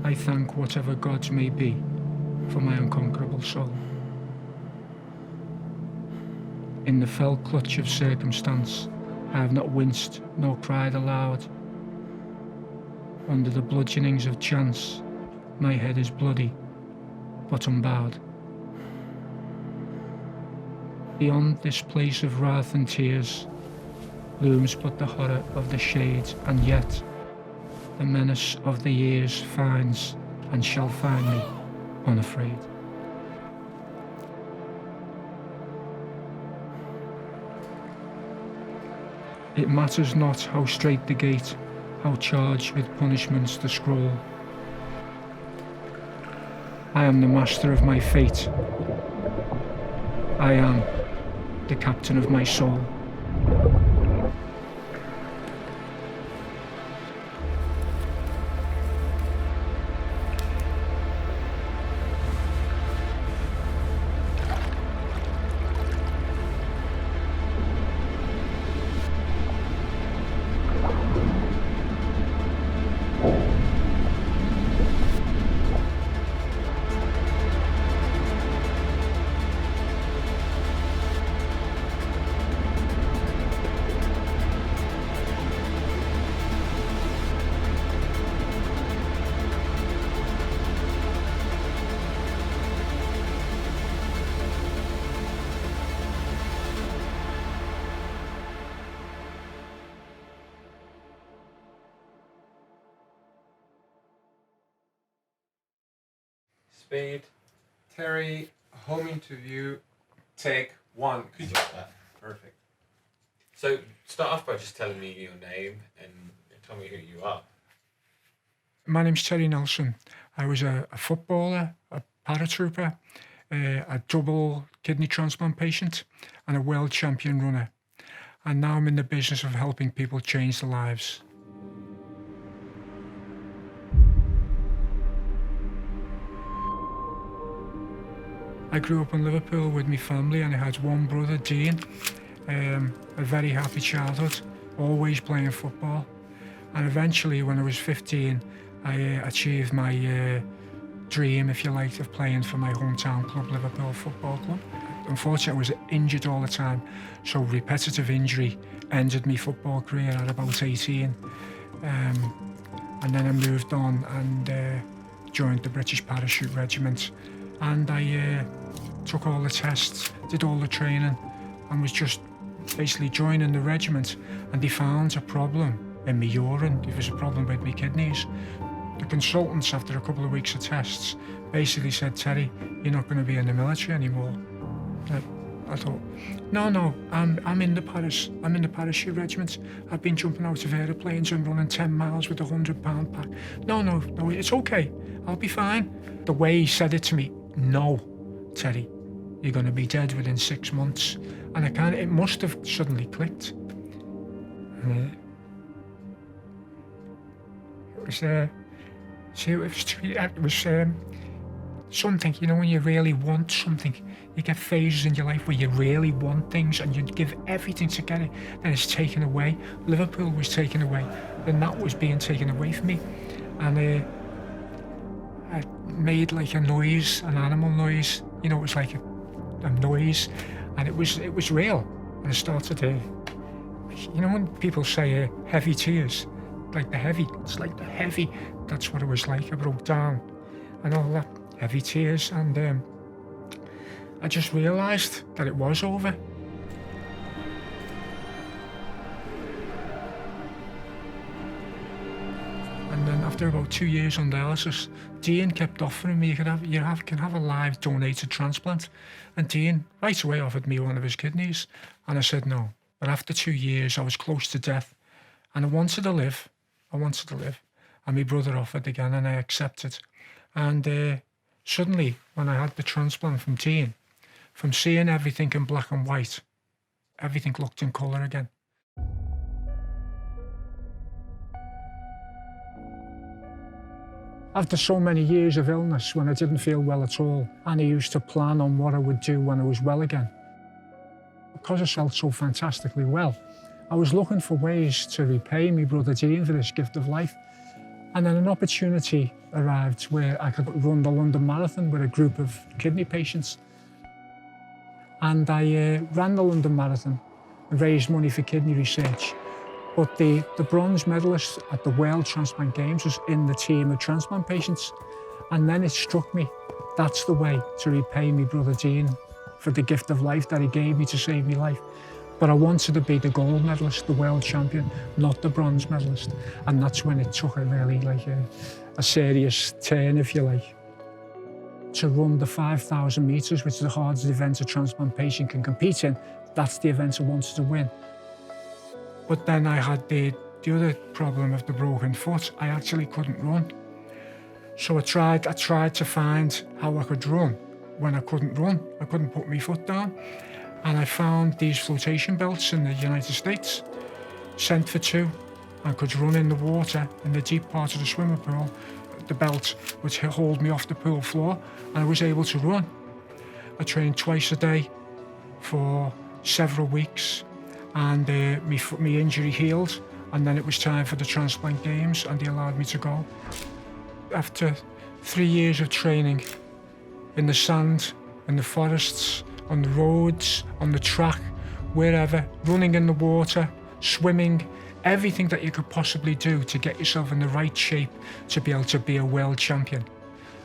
I thank whatever gods may be for my unconquerable soul. In the fell clutch of circumstance, I have not winced nor cried aloud. Under the bludgeonings of chance, my head is bloody, but unbowed. Beyond this place of wrath and tears, looms but the horror of the shades, and yet the menace of the years finds and shall find me unafraid. It matters not how strait the gate, how charged with punishments the scroll. I am the master of my fate. I am the captain of my soul. Speed. Terry, home interview, take one. Could you? Perfect. So start off by just telling me your name and tell me who you are. My name's Terry Nelson. I was a footballer, a paratrooper, a double kidney transplant patient, and a world champion runner. And now I'm in the business of helping people change their lives. I grew up in Liverpool with my family, and I had one brother, Dean. A very happy childhood, always playing football. And eventually, when I was 15, I achieved my dream, if you like, of playing for my hometown club, Liverpool Football Club. Unfortunately, I was injured all the time, so repetitive injury ended my football career at about 18. And then I moved on and joined the British Parachute Regiment. And I took all the tests, did all the training, and was just basically joining the regiment. And they found a problem in my urine. There was a problem with my kidneys. The consultants, after a couple of weeks of tests, basically said, "Terry, you're not going to be in the military anymore." I thought, no, I'm in the parachute regiment. I've been jumping out of aeroplanes and running 10 miles with a 100-pound pack. No, it's okay. I'll be fine. The way he said it to me, "No, Terry, you're going to be dead within 6 months." And it must have suddenly clicked. It was something, you know, when you really want something, you get phases in your life where you really want things and you give everything to get it, then it's taken away. Liverpool was taken away, then that was being taken away from me. And I made like a noise, an animal noise, you know, it was like a noise, and it was real. And I started you know when people say heavy tears, it's like the heavy, that's what it was like. I broke down and all that, heavy tears, and I just realised that it was over. And then after about 2 years on dialysis, Dean kept offering me, you can have a live donated transplant. And Dean right away offered me one of his kidneys. And I said no. But after 2 years, I was close to death. And I wanted to live. And my brother offered again, and I accepted. And suddenly, when I had the transplant from Dean, from seeing everything in black and white, everything looked in colour again. After so many years of illness, when I didn't feel well at all, and I used to plan on what I would do when I was well again. Because I felt so fantastically well, I was looking for ways to repay my brother Dean for this gift of life. And then an opportunity arrived where I could run the London Marathon with a group of kidney patients. And I ran the London Marathon and raised money for kidney research. But the bronze medalist at the World Transplant Games was in the team of transplant patients. And then it struck me, that's the way to repay me brother Gene for the gift of life that he gave me to save me life. But I wanted to be the gold medalist, the world champion, not the bronze medalist. And that's when it took a really a serious turn, if you like. To run the 5,000 metres, which is the hardest event a transplant patient can compete in, that's the event I wanted to win. But then I had the other problem of the broken foot. I actually couldn't run. So I tried to find how I could run when I couldn't run. I couldn't put my foot down. And I found these flotation belts in the United States, sent for two. I could run in the water in the deep part of the swimming pool. The belt would hold me off the pool floor, and I was able to run. I trained twice a day for several weeks, and my injury healed, and then it was time for the transplant games, and they allowed me to go. After 3 years of training in the sand, in the forests, on the roads, on the track, wherever, running in the water, swimming, everything that you could possibly do to get yourself in the right shape to be able to be a world champion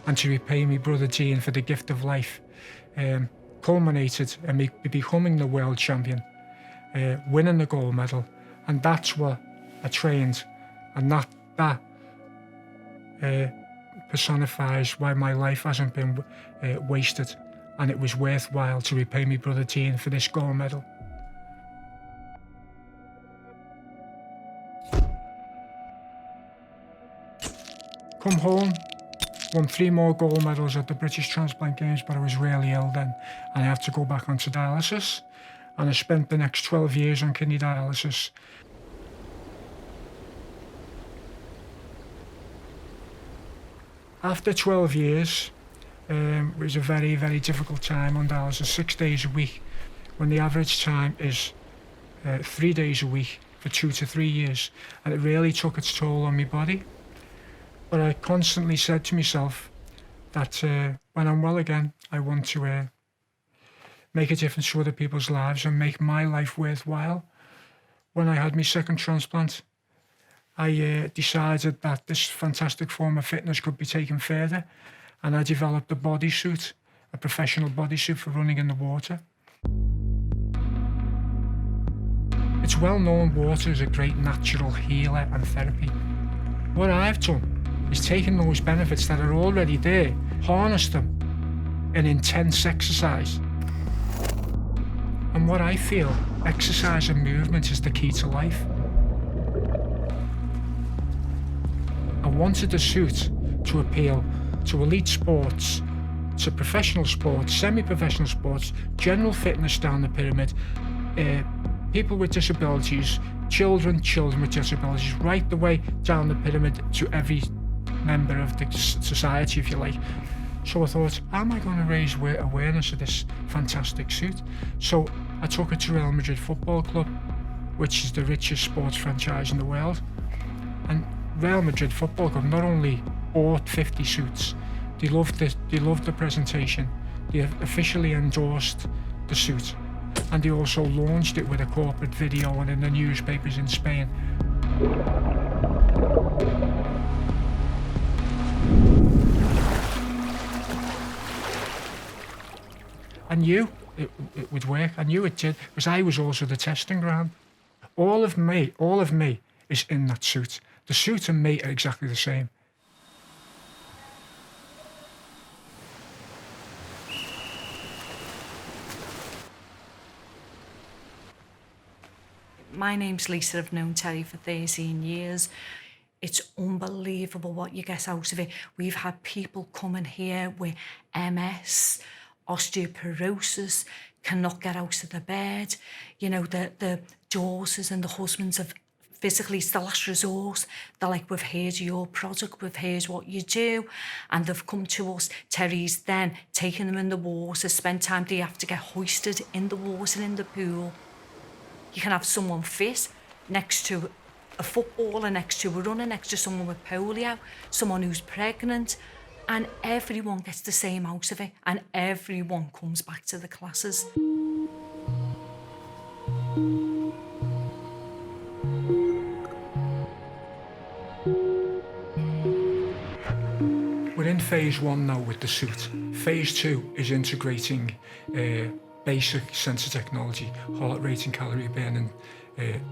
and to repay me brother Gene for the gift of life, culminated in me becoming the world champion, winning the gold medal. And that's what I trained, and that personifies why my life hasn't been wasted, and it was worthwhile to repay me brother Gene for this gold medal. Come home, won 3 more gold medals at the British Transplant Games, but I was really ill then, and I had to go back onto dialysis, and I spent the next 12 years on kidney dialysis. After 12 years, it was a very, very difficult time on dialysis, 6 days a week, when the average time is 3 days a week for 2 to 3 years, and it really took its toll on my body. But I constantly said to myself that when I'm well again, I want to make a difference to other people's lives and make my life worthwhile. When I had my second transplant, I decided that this fantastic form of fitness could be taken further, and I developed a bodysuit, a professional bodysuit for running in the water. It's well known water is a great natural healer and therapy. What I've done is taken those benefits that are already there, harness them in intense exercise. And what I feel, exercise and movement is the key to life. I wanted the suit to appeal to elite sports, to professional sports, semi-professional sports, general fitness down the pyramid, people with disabilities, children with disabilities, right the way down the pyramid to every member of the society, if you like. So I thought, how am I going to raise awareness of this fantastic suit? So I took it to Real Madrid Football Club, which is the richest sports franchise in the world. And Real Madrid Football Club not only bought 50 suits, they loved the presentation, they officially endorsed the suit, and they also launched it with a corporate video and in the newspapers in Spain. I knew it would work. I knew it did, because I was also the testing ground. All of me is in that suit. The suit and me are exactly the same. My name's Lisa. I've known Terry for 13 years. It's unbelievable what you get out of it. We've had people coming here with MS, osteoporosis, cannot get out of the bed. You know, the daughters and the husbands have physically, it's the last resort. They're like, we've heard your product, we've heard what you do, and they've come to us. Terry's then taking them in the water, spend time, they have to get hoisted in the water, in the pool. You can have someone fit next to a footballer next to, a runner next to someone with polio, someone who's pregnant, and everyone gets the same out of it, and everyone comes back to the classes. We're in phase 1 now with the suit. Phase 2 is integrating basic sensor technology, heart rate and calorie burning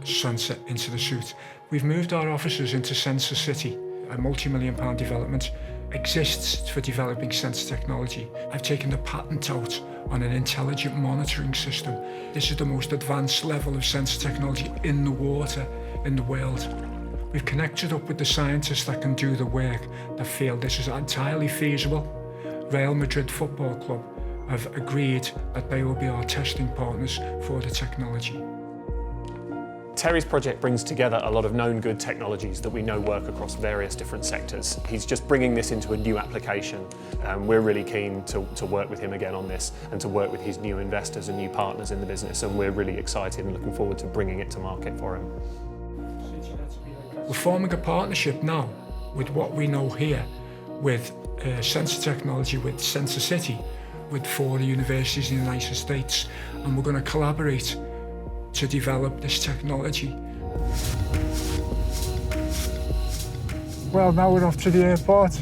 sensor into the suit. We've moved our offices into Sensor City. A multi-million-pound development exists for developing sensor technology. I've taken the patent out on an intelligent monitoring system. This is the most advanced level of sensor technology in the water in the world. We've connected up with the scientists that can do the work that feel this is entirely feasible. Real Madrid Football Club have agreed that they will be our testing partners for the technology. Terry's project brings together a lot of known good technologies that we know work across various different sectors. He's just bringing this into a new application. We're really keen to work with him again on this and to work with his new investors and new partners in the business, and we're really excited and looking forward to bringing it to market for him. We're forming a partnership now with what we know here with sensor technology with Sensor City, with 4 universities in the United States, and we're going to collaborate to develop this technology. Well, now we're off to the airport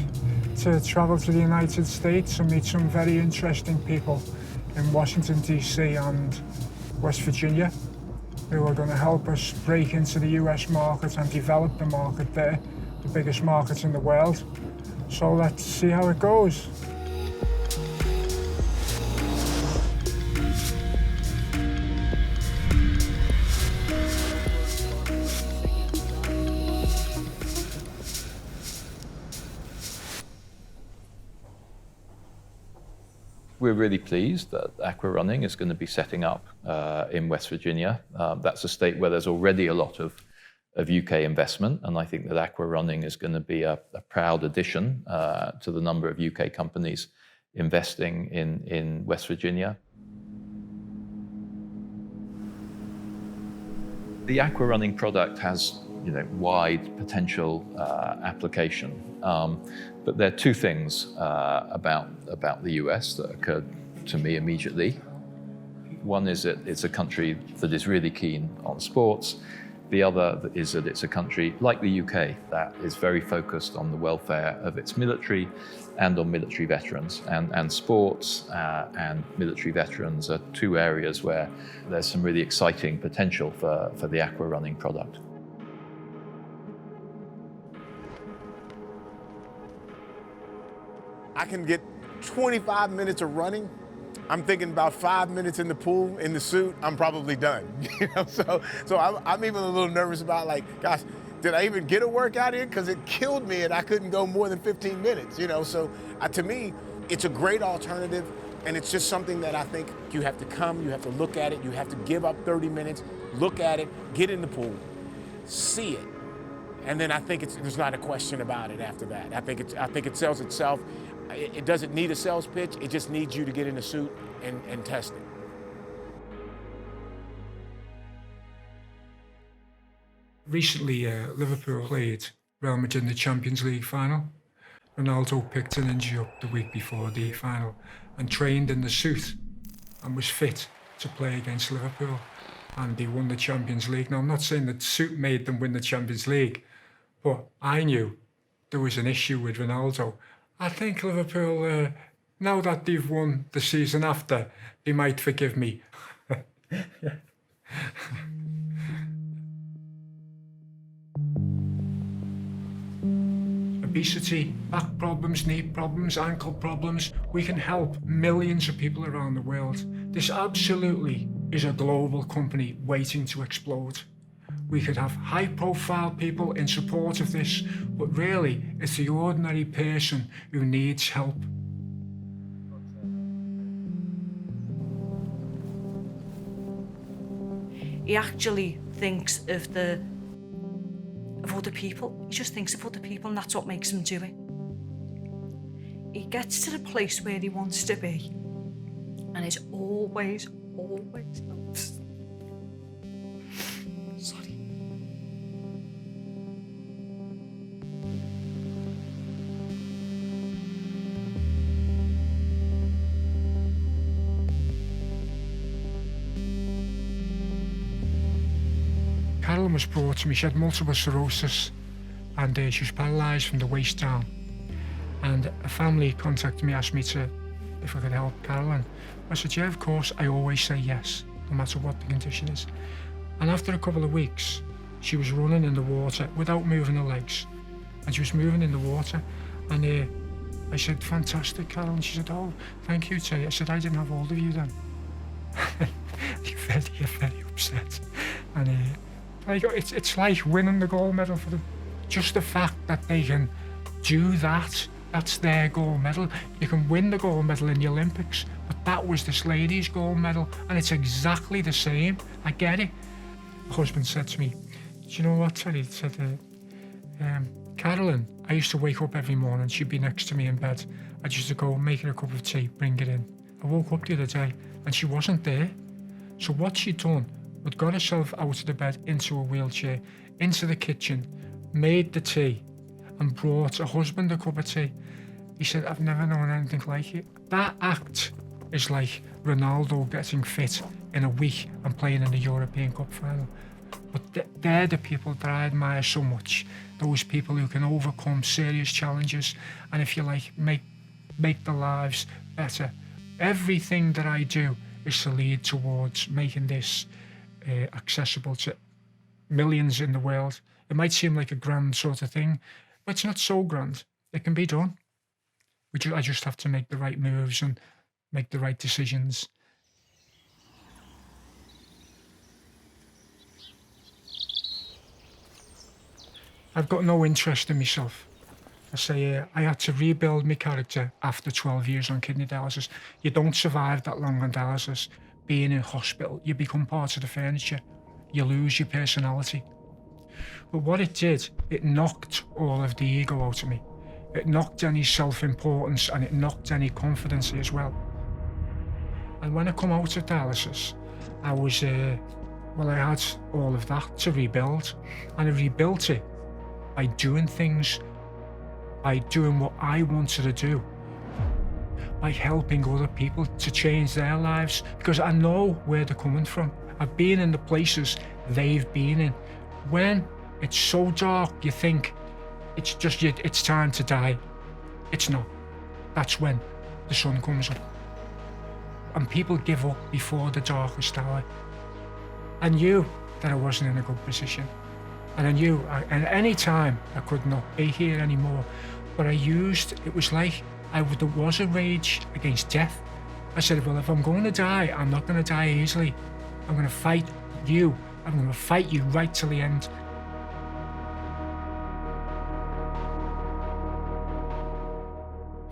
to travel to the United States and meet some very interesting people in Washington, D.C. and West Virginia, who are going to help us break into the US market and develop the market there, the biggest market in the world. So let's see how it goes. We're really pleased that Aqua Running is going to be setting up in West Virginia. That's a state where there's already a lot of UK investment, and I think that Aqua Running is going to be a proud addition to the number of UK companies investing in West Virginia. The Aqua Running product has wide potential application. But there are 2 things about the US that occurred to me immediately. One is that it's a country that is really keen on sports. The other is that it's a country like the UK that is very focused on the welfare of its military and on military veterans. And sports and military veterans are 2 areas where there's some really exciting potential for the Aqua Running product. I can get 25 minutes of running. I'm thinking about 5 minutes in the pool, in the suit, I'm probably done. So I'm even a little nervous about, like, gosh, did I even get a workout in? Because it killed me and I couldn't go more than 15 minutes, So to me, it's a great alternative, and it's just something that I think you have to come, you have to look at it, you have to give up 30 minutes, look at it, get in the pool, see it. And then I think there's not a question about it after that. I think it sells itself. It doesn't need a sales pitch. It just needs you to get in a suit and test it. Recently, Liverpool played Real Madrid in the Champions League final. Ronaldo picked an injury up the week before the final and trained in the suit and was fit to play against Liverpool. And they won the Champions League. Now, I'm not saying that suit made them win the Champions League, but I knew there was an issue with Ronaldo. I think Liverpool, now that they've won the season after, they might forgive me. Obesity, back problems, knee problems, ankle problems. We can help millions of people around the world. This absolutely is a global company waiting to explode. We could have high-profile people in support of this, but really, it's the ordinary person who needs help. He actually thinks of other people. He just thinks of other people, and that's what makes him do it. He gets to the place where he wants to be, and it's always helps. Sorry. was brought to me. She had multiple sclerosis, and she was paralysed from the waist down. And a family contacted me, asked me if I could help Carolyn. I said, yeah, of course. I always say yes, no matter what the condition is. And after a couple of weeks, she was running in the water without moving her legs. And she was moving in the water. And I said, fantastic, Carolyn. She said, oh, thank you, Terry. I said, I didn't have hold of you then. You're very upset. And it's like winning the gold medal for them. Just the fact that they can do that, that's their gold medal. You can win the gold medal in the Olympics, but that was this lady's gold medal, and it's exactly the same. I get it. My husband said to me, do you know what, Terry? He said, Carolyn, I used to wake up every morning, she'd be next to me in bed. I used to go make her a cup of tea, bring it in. I woke up the other day and she wasn't there. So what she'd done was got herself out of the bed, into a wheelchair, into the kitchen, made the tea, and brought her husband a cup of tea. He said, I've never known anything like it. That act is like Ronaldo getting fit in a week and playing in the European Cup final. But they're the people that I admire so much. Those people who can overcome serious challenges and, if you like, make their lives better. Everything that I do is to lead towards making this accessible to millions in the world. It might seem like a grand sort of thing, but it's not so grand. It can be done. I just have to make the right moves and make the right decisions. I've got no interest in myself. I say I had to rebuild my character after 12 years on kidney dialysis. You don't survive that long on dialysis. Being in hospital, you become part of the furniture. You lose your personality. But what it did, it knocked all of the ego out of me. It knocked any self-importance, and it knocked any confidence as well. And when I come out of dialysis, I was, I had all of that to rebuild. And I rebuilt it by doing things, by doing what I wanted to do, by helping other people to change their lives, because I know where they're coming from. I've been in the places they've been in. When it's so dark, you think it's time to die. It's not. That's when the sun comes up. And people give up before the darkest hour. I knew that I wasn't in a good position. And I knew at any time I could not be here anymore. But it was like there was a rage against death. I said, well, if I'm going to die, I'm not going to die easily. I'm going to fight you. I'm going to fight you right till the end.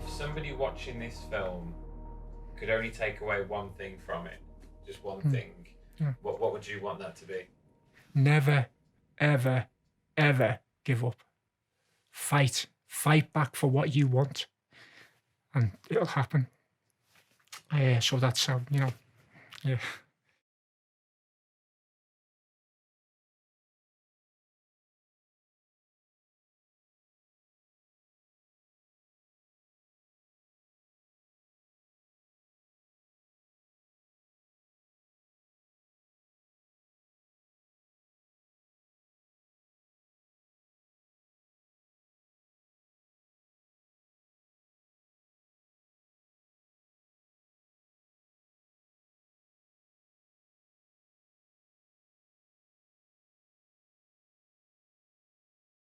If somebody watching this film could only take away one thing from it, just one thing, what would you want that to be? Never, ever, ever give up. Fight back for what you want, and it'll happen. So that's how, yeah.